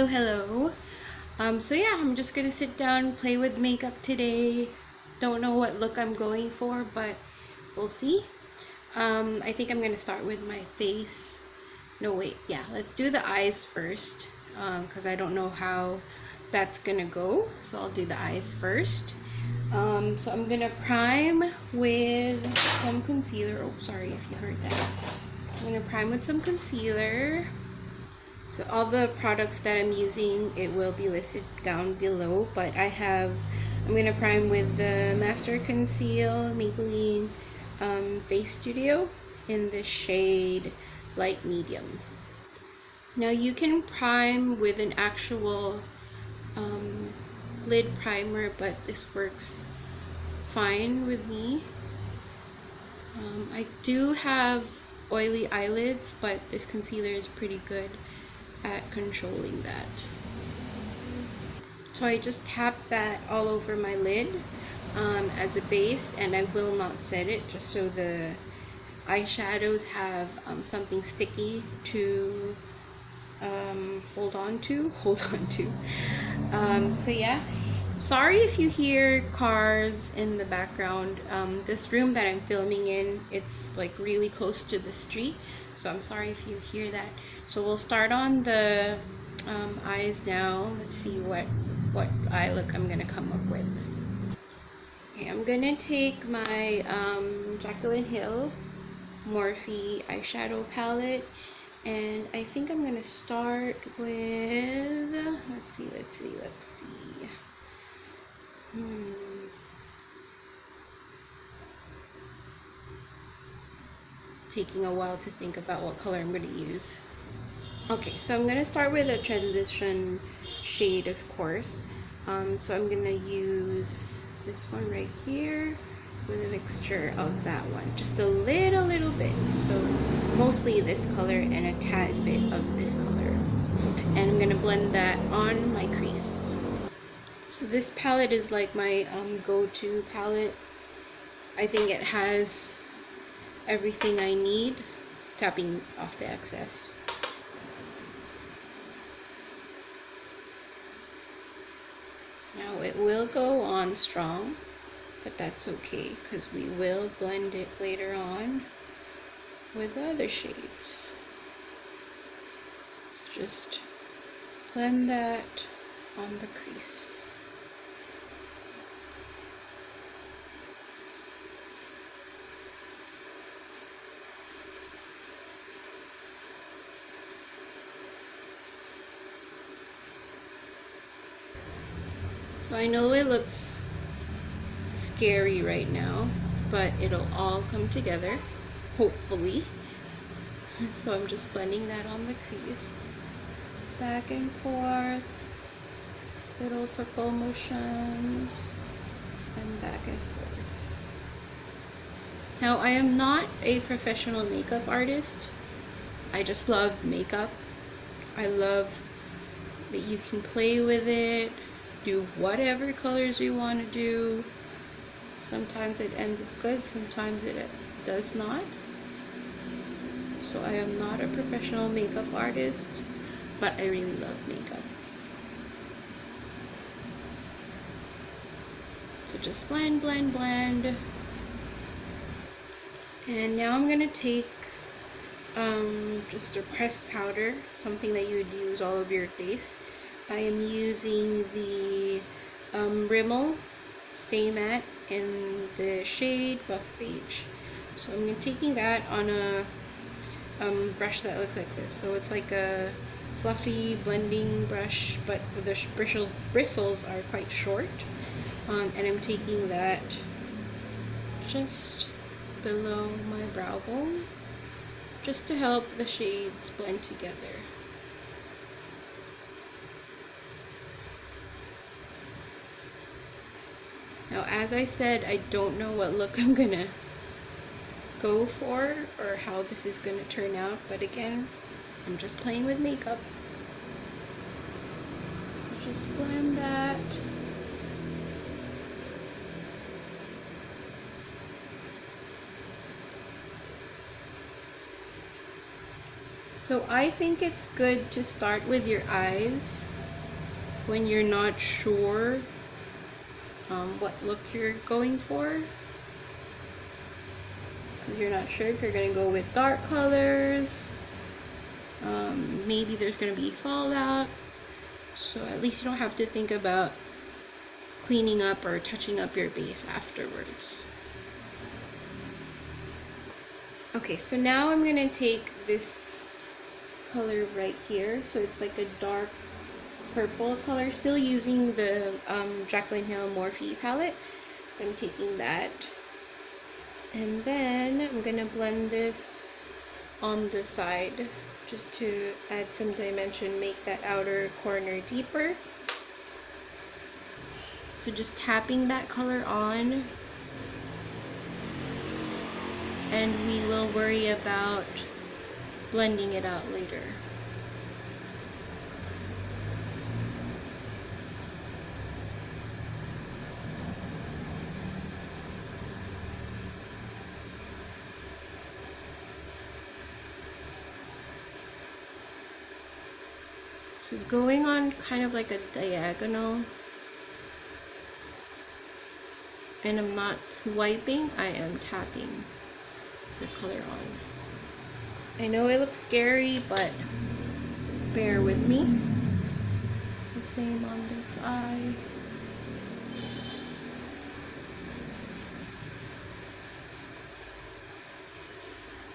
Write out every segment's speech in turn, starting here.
Hello. So yeah, I'm just gonna sit down, play with makeup today. Don't know what look I'm going for, but we'll see. I think I'm gonna start with my face. No, wait, yeah, let's do the eyes first, because I don't know how that's gonna go. So I'll do the eyes first. So I'm gonna prime with some concealer. Oh, sorry if you heard that. I'm gonna prime with some concealer. So all the products that I'm using, it will be listed down below, but I'm gonna prime with the Master Conceal Maybelline Face Studio in the shade Light Medium. Now you can prime with an actual lid primer, but this works fine with me. I do have oily eyelids, but this concealer is pretty good at controlling that. So I just tap that all over my lid as a base, and I will not set it, just so the eyeshadows have something sticky to hold on to. So yeah, sorry if you hear cars in the background. This room that I'm filming in, it's like really close to the street, so I'm sorry if you hear that. So we'll start on the eyes now. Let's see what eye look I'm gonna come up with. Okay, I'm gonna take my Jaclyn Hill Morphe eyeshadow palette, and I think I'm gonna start with, let's see. Taking a while to think about what color I'm gonna use. Okay, so I'm gonna start with a transition shade, of course. So I'm gonna use this one right here with a mixture of that one, just a little bit. So mostly this color and a tad bit of this color, and I'm gonna blend that on my crease. So this palette is like my go-to palette. I think it has everything I need, tapping off the excess. Now it will go on strong, but that's okay, because we will blend it later on with other shades. So just blend that on the crease. So I know it looks scary right now, but it'll all come together, hopefully. So I'm just blending that on the crease, back and forth, little circle motions, and back and forth. Now, I am not a professional makeup artist. I just love makeup. I love that you can play with it, do whatever colors you want to do. Sometimes it ends up good, sometimes it does not. So I am not a professional makeup artist, but I really love makeup. So just blend. And now I'm gonna take just a pressed powder, something that you would use all over your face. I am using the Rimmel Stay Matte in the shade Buff Beige. So I'm taking that on a brush that looks like this. So it's like a fluffy blending brush, but the bristles are quite short. And I'm taking that just below my brow bone, just to help the shades blend together. Now, as I said, I don't know what look I'm gonna go for or how this is gonna turn out, but again, I'm just playing with makeup. So just blend that. So I think it's good to start with your eyes when you're not sure what look you're going for, because you're not sure if you're going to go with dark colors. Maybe there's going to be fallout, so at least you don't have to think about cleaning up or touching up your base afterwards. Okay, so now I'm going to take this color right here, so it's like a dark purple color, still using the Jaclyn Morphe palette. So I'm taking that, and then I'm gonna blend this on the side just to add some dimension, make that outer corner deeper. So just tapping that color on, and we will worry about blending it out later. So going on kind of like a diagonal, and I'm not swiping, I am tapping the color on. I know it looks scary, but bear with me. The same on this eye.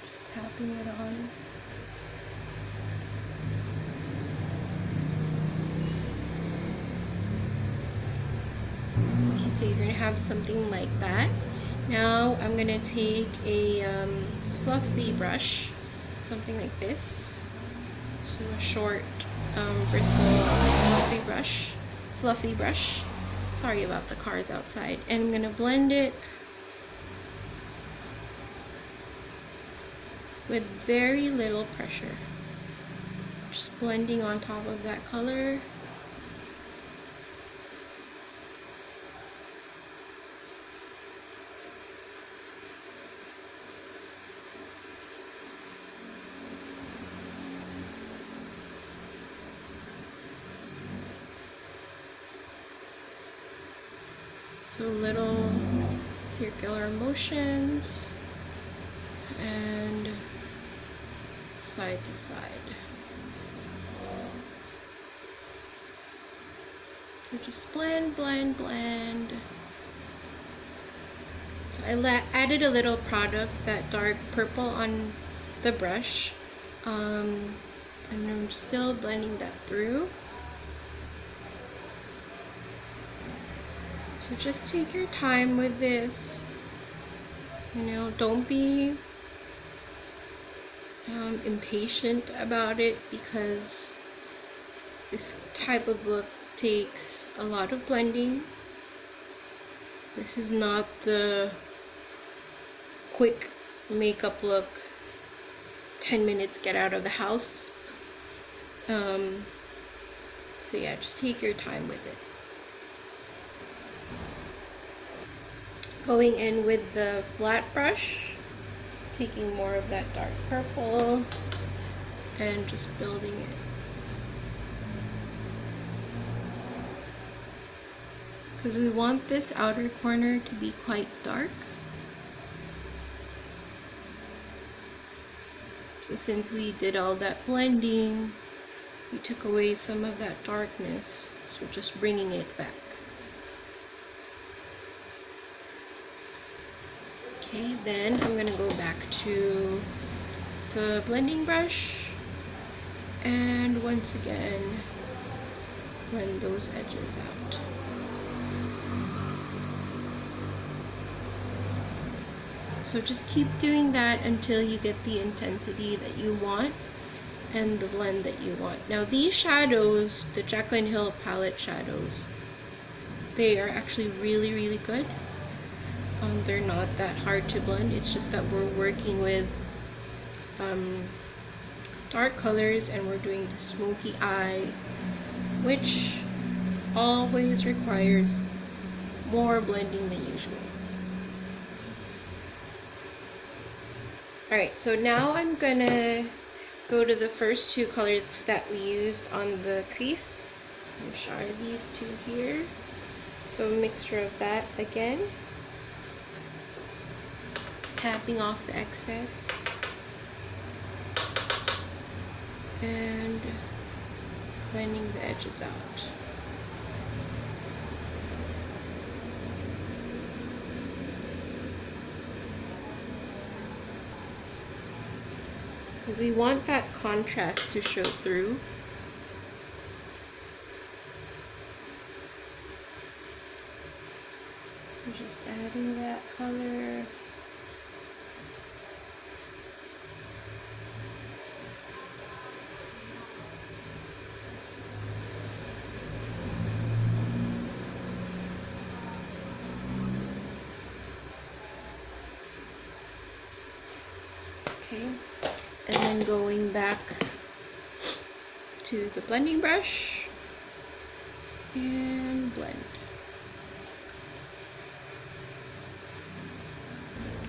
Just tapping it on. So you're gonna have something like that. Now I'm gonna take a fluffy brush, something like this. So a short bristle fluffy brush. Sorry about the cars outside. And I'm gonna blend it with very little pressure. Just blending on top of that color. So little circular motions and side to side. So just blend, blend, blend. So I added a little product, that dark purple, on the brush, and I'm still blending that through. So just take your time with this, you know, don't be impatient about it, because this type of look takes a lot of blending. This is not the quick makeup look, 10 minutes, get out of the house. So yeah, just take your time with it. Going in with the flat brush, taking more of that dark purple and just building it. Because we want this outer corner to be quite dark. So since we did all that blending, we took away some of that darkness. So just bringing it back. Okay, then I'm gonna go back to the blending brush and once again blend those edges out. So just keep doing that until you get the intensity that you want and the blend that you want. Now these shadows, the Jaclyn palette shadows, they are actually really, really good. They're not that hard to blend. It's just that we're working with dark colors and we're doing the smoky eye, which always requires more blending than usual. Alright, so now I'm gonna go to the first two colors that we used on the crease. which are these two here. So a mixture of that again. Tapping off the excess. And blending the edges out. Because we want that contrast to show through. So just adding that color. Okay. And then going back to the blending brush and blend.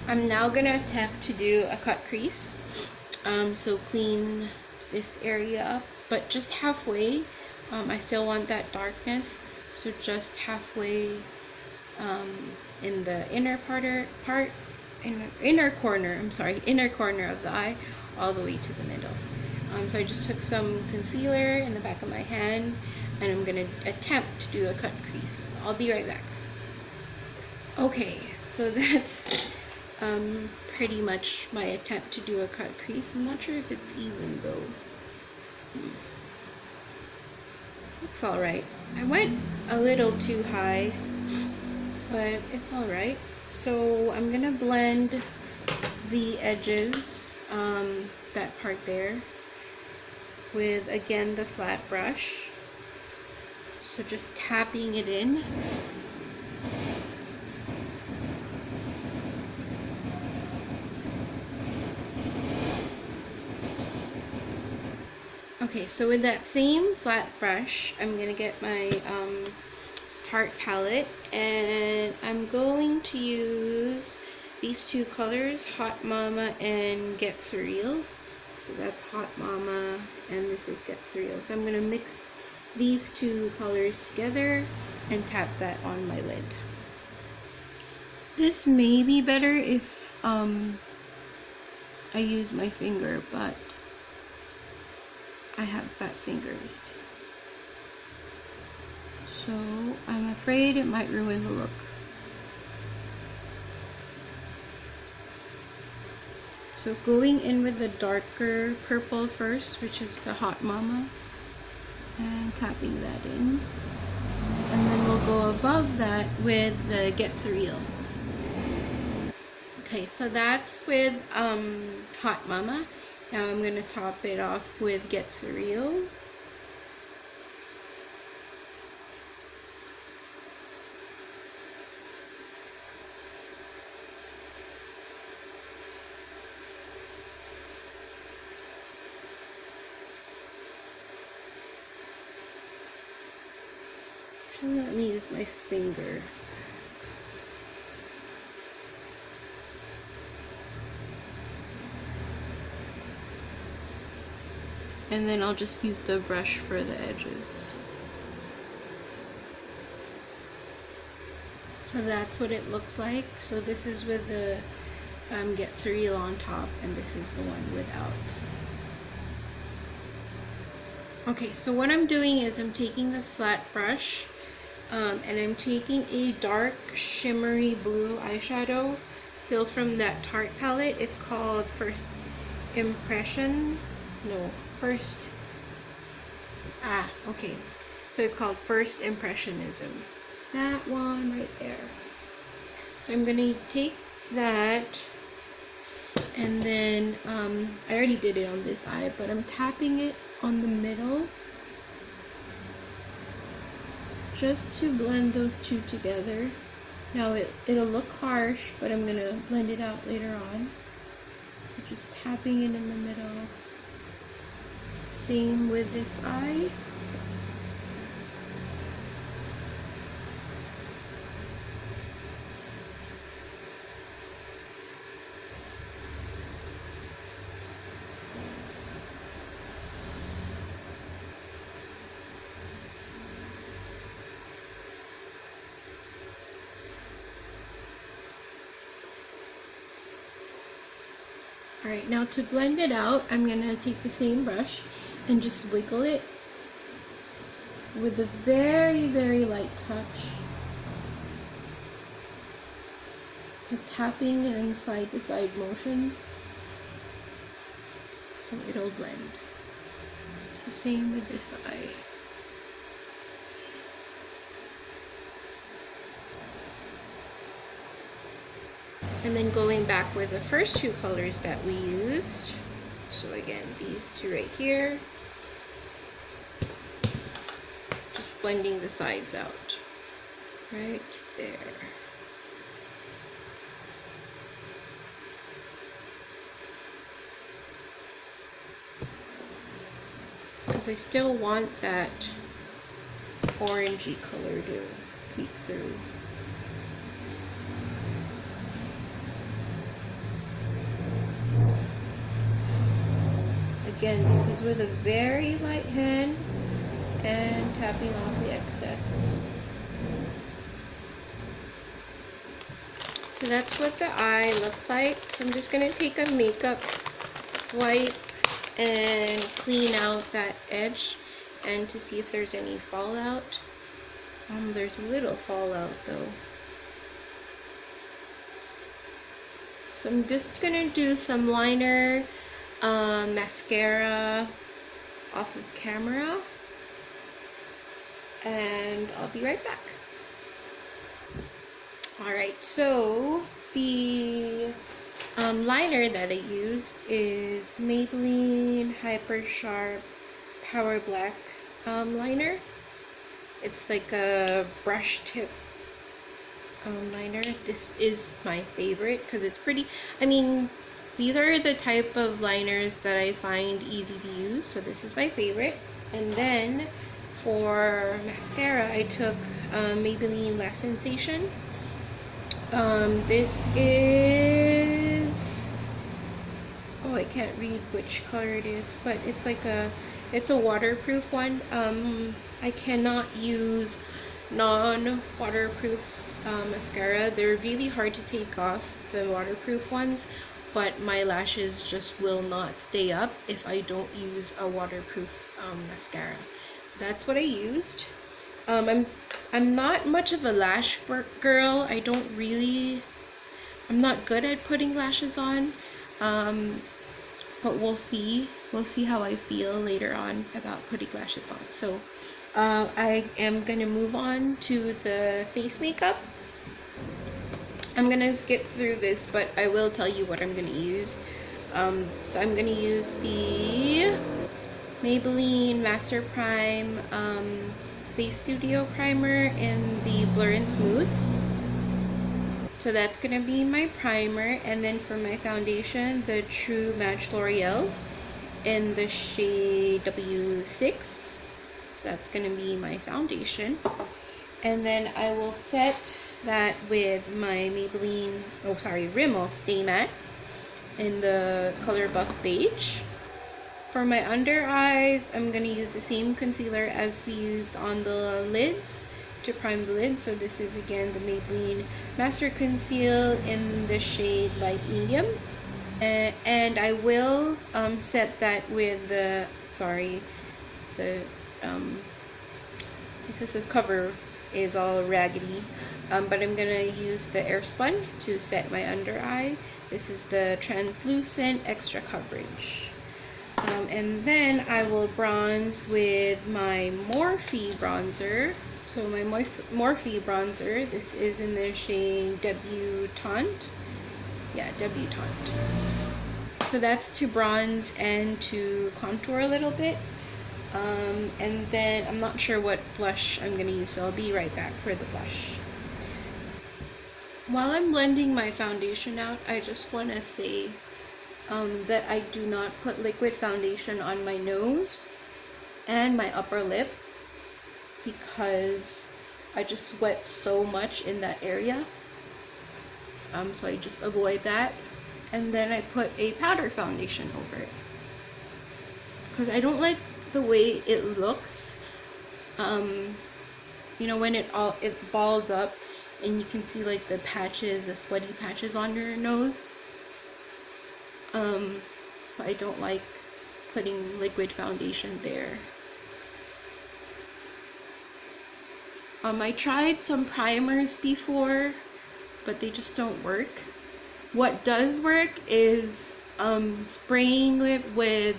I'm now gonna attempt to do a cut crease. So clean this area up, but just halfway. I still want that darkness, so just halfway in the inner inner corner of the eye, all the way to the middle. So I just took some concealer in the back of my hand, and I'm gonna attempt to do a cut crease. I'll be right back. Okay, so that's pretty much my attempt to do a cut crease. I'm not sure if it's even though. It's alright. I went a little too high, but it's alright. So I'm gonna blend the edges, that part there, with again the flat brush. So just tapping it in. Okay, so with that same flat brush, I'm gonna get my Tarte palette, and I'm going to use these two colors, Hot Mama and Get Surreal. So that's Hot Mama and this is Get Surreal. So I'm gonna mix these two colors together and tap that on my lid. This may be better if I use my finger, but I have fat fingers, so I'm afraid it might ruin the look. So going in with the darker purple first, which is the Hot Mama, and tapping that in, and then we'll go above that with the Get Surreal. Okay, so that's with Hot Mama. Now I'm going to top it off with Get Surreal. Actually, let me use my finger. And then I'll just use the brush for the edges. So that's what it looks like. So this is with the Get Surreal on top, and this is the one without. Okay, so what I'm doing is I'm taking the flat brush, and I'm taking a dark shimmery blue eyeshadow, still from that Tarte palette. It's called First Impression. No, First. Okay. So it's called First Impressionism. That one right there. So I'm gonna take that, and then I already did it on this eye, but I'm tapping it on the middle just to blend those two together. Now it'll look harsh, but I'm gonna blend it out later on. So just tapping it in the middle. Same with this eye. Alright, now to blend it out, I'm gonna take the same brush and just wiggle it with a very, very light touch. With tapping and side-to-side motions, so it'll blend. So same with this eye. And then going back with the first two colors that we used. So again, these two right here. Just blending the sides out. Right there. Because I still want that orangey color to peek through. Again, this is with a very light hand and tapping off the excess. So that's what the eye looks like. So I'm just going to take a makeup wipe and clean out that edge and to see if there's any fallout. There's a little fallout though. So I'm just gonna do some liner, mascara off of camera, and I'll be right back. Alright, so the liner that I used is Maybelline Hypersharp Power Black liner. It's like a brush tip liner. This is my favorite because it's pretty. I mean, these are the type of liners that I find easy to use, so this is my favorite. And then for mascara, I took Maybelline Lash Sensation. This is, oh, I can't read which color it is, but it's like it's a waterproof one. I cannot use non-waterproof mascara. They're really hard to take off, the waterproof ones, but my lashes just will not stay up if I don't use a waterproof mascara. So that's what I used. I'm not much of a lash girl. I'm not good at putting lashes on, but we'll see how I feel later on about putting lashes on. So I am gonna move on to the face makeup. I'm gonna skip through this, but I will tell you what I'm gonna use. So I'm gonna use the Maybelline Master Prime Face Studio Primer in the Blur and Smooth. So that's gonna be my primer, and then for my foundation, the True Match L'Oreal in the shade W6. So that's gonna be my foundation. And then I will set that with my Rimmel Stay Matte in the color Buff Beige. For my under eyes, I'm going to use the same concealer as we used on the lids to prime the lids. So this is again the Maybelline Master Conceal in the shade Light Medium. And I will set that with the, the cover is all raggedy. But I'm going to use the Airspun to set my under eye. This is the Translucent Extra Coverage. And then I will bronze with my Morphe bronzer. So my Morphe bronzer, this is in the shade Debutante. Yeah, Debutante. So that's to bronze and to contour a little bit. And then I'm not sure what blush I'm going to use, so I'll be right back for the blush. While I'm blending my foundation out, I just want to say that I do not put liquid foundation on my nose and my upper lip because I just sweat so much in that area. So I just avoid that, and then I put a powder foundation over it because I don't like the way it looks. You know, when it balls up and you can see like the patches, the sweaty patches on your nose. I don't like putting liquid foundation there. I tried some primers before, but they just don't work. What does work is spraying it with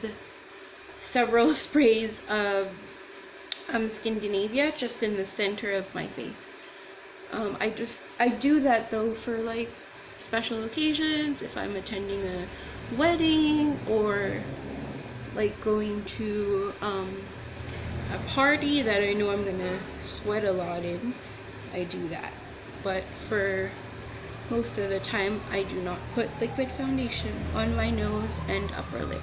several sprays of Scandinavia just in the center of my face. I do that though for like special occasions, if I'm attending a wedding or like going to a party that I know I'm gonna sweat a lot in, I do that. But for most of the time, I do not put liquid foundation on my nose and upper lip.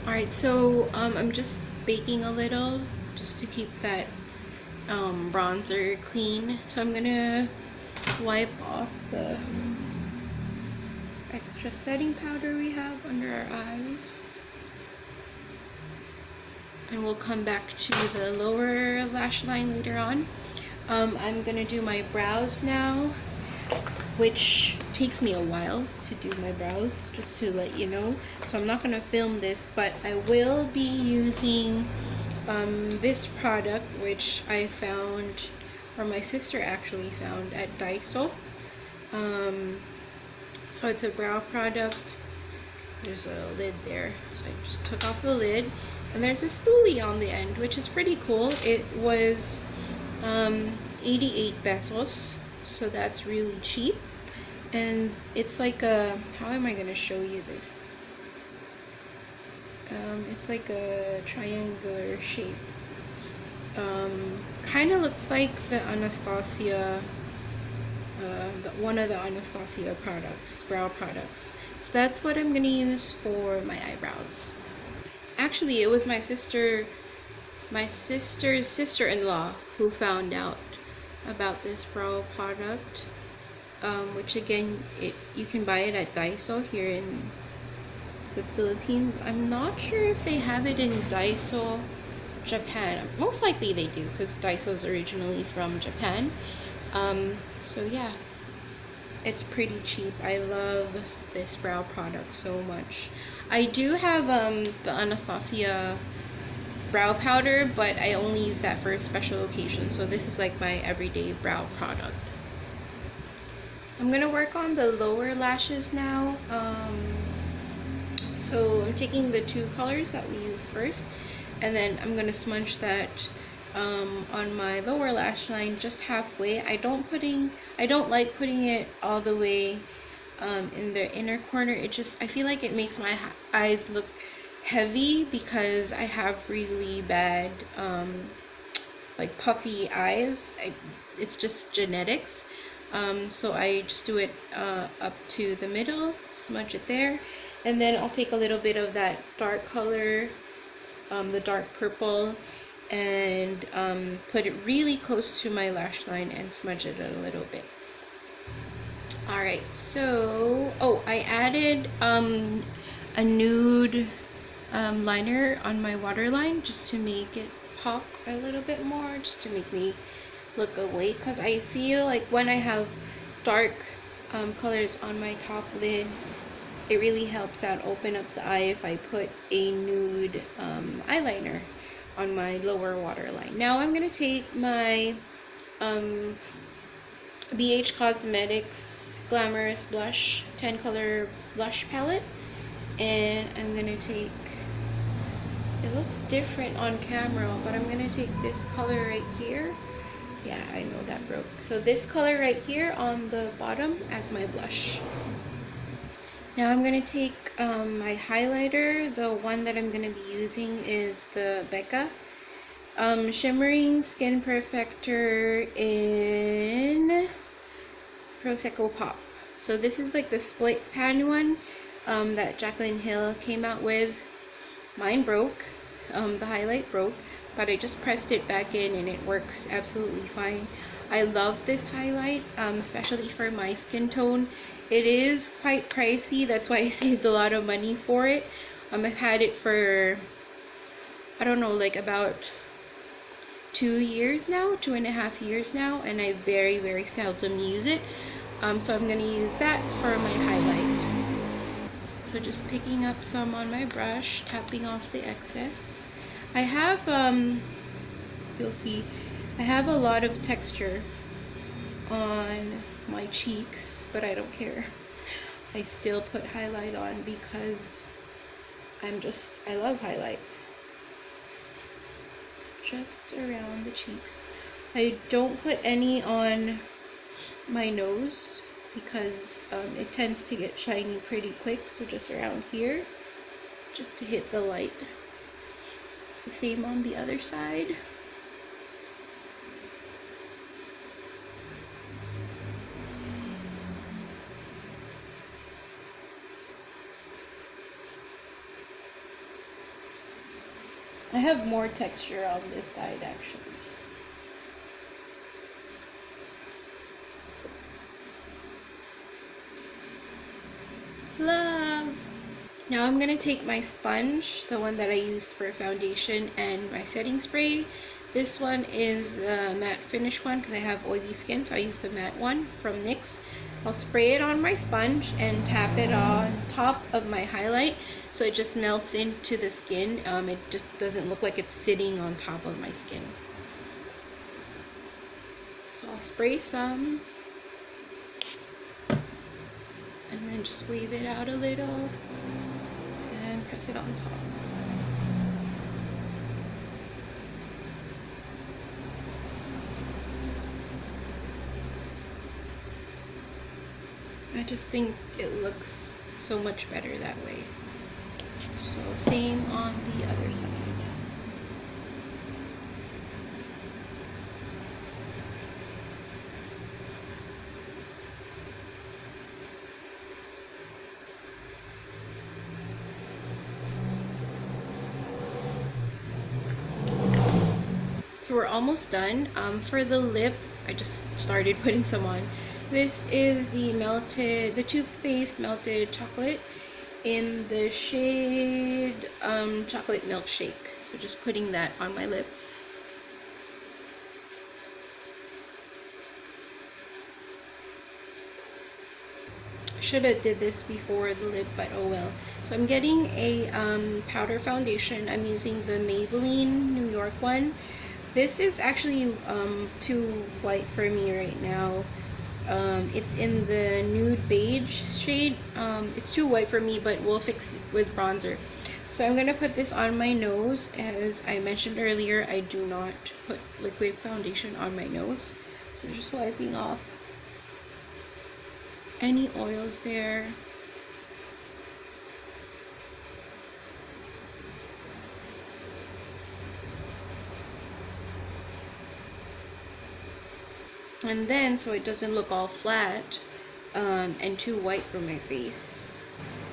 Alright, so I'm just baking a little just to keep that bronzer clean. So I'm gonna wipe off the extra setting powder we have under our eyes. And we'll come back to the lower lash line later on. I'm gonna do my brows now, which takes me a while to do my brows, just to let you know. So I'm not gonna film this, but I will be using this product, which I found, or my sister actually found at DAISO. So it's a brow product. There's a lid there, so I just took off the lid, and there's a spoolie on the end, which is pretty cool. It was 88 pesos, so that's really cheap. And it's like a, how am I gonna show you this? It's like a triangular shape. Kind of looks like the Anastasia, one of the Anastasia products, brow products. So that's what I'm gonna use for my eyebrows. Actually, it was my sister's sister-in-law who found out about this brow product, which again, you can buy it at DAISO here in the Philippines. I'm not sure if they have it in DAISO Japan. Most likely they do, because DAISO is originally from Japan. So yeah, it's pretty cheap. I love this brow product so much. I do have the Anastasia brow powder, but I only use that for a special occasion. So this is like my everyday brow product. I'm gonna work on the lower lashes now. So I'm taking the two colors that we used first, and then I'm gonna smudge that on my lower lash line just halfway. I don't like putting it all the way in the inner corner. I feel like it makes my eyes look heavy, because I have really bad like puffy eyes. It's just genetics. So I just do it up to the middle, smudge it there, and then I'll take a little bit of that dark color, the dark purple, and put it really close to my lash line and smudge it a little bit. Alright, so I added a nude liner on my waterline just to make it pop a little bit more, just to make me look awake, because I feel like when I have dark colors on my top lid, it really helps out open up the eye if I put a nude eyeliner on my lower waterline. Now I'm going to take my BH Cosmetics Glamorous Blush 10 color blush palette, and I'm going to take, it looks different on camera, but I'm going to take this color right here. Yeah, I know that broke. So this color right here on the bottom as my blush. Now I'm going to take my highlighter. The one that I'm going to be using is the Becca Shimmering Skin Perfector in Prosecco Pop. So this is like the split pan one that Jaclyn Hill came out with. Mine broke. The highlight broke, but I just pressed it back in and it works absolutely fine. I love this highlight, especially for my skin tone. It is quite pricey, that's why I saved a lot of money for it. I've had it for, I don't know, like about 2 years now, 2.5 years now, and I very seldom use it. So I'm going to use that for my highlight. So just picking up some on my brush, tapping off the excess. I have, you'll see, I have a lot of texture on my cheeks, but I don't care. I still put highlight on because I love highlight. Just around the cheeks. I don't put any on my nose because it tends to get shiny pretty quick, so just around here, just to hit the light. It's the same on the other side. I have more texture on this side actually. Love! Now I'm gonna take my sponge, the one that I used for foundation, and my setting spray. This one is the matte finish one because I have oily skin, so I use the matte one from NYX. I'll spray it on my sponge and tap it on top of my highlight so it just melts into the skin. It just doesn't look like it's sitting on top of my skin. So I'll spray some and then just wave it out a little and press it on top. I just think it looks so much better that way. So same on the other side. So we're almost done. For the lip, I just started putting some on. This is the Too Faced Melted Chocolate in the shade Chocolate Milkshake. So just putting that on my lips. Should have did this before the lip, but oh well. So I'm getting a powder foundation. I'm using the Maybelline New York one. This is actually too white for me right now. It's in the Nude Beige shade. It's too white for me, but we'll fix it with bronzer. So I'm gonna put this on my nose. As I mentioned earlier, I do not put liquid foundation on my nose. So just wiping off any oils there. And then, so it doesn't look all flat and too white for my face,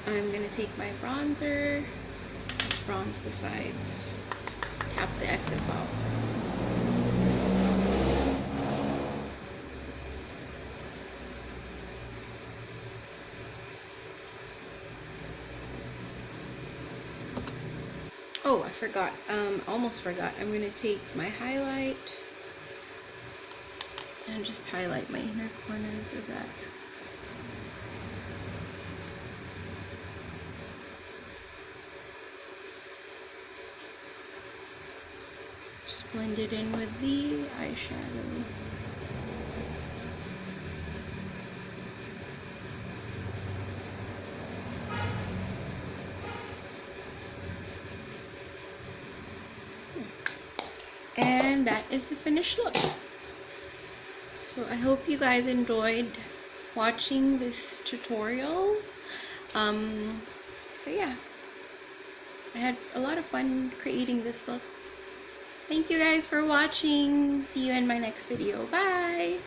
I'm gonna take my bronzer, just bronze the sides, tap the excess off. Oh, I forgot, almost forgot. I'm gonna take my highlight and just highlight my inner corners of that. Just blend it in with the eyeshadow. And that is the finished look. So I hope you guys enjoyed watching this tutorial. So yeah, I had a lot of fun creating this look. Thank you guys for watching. See you in my next video. Bye!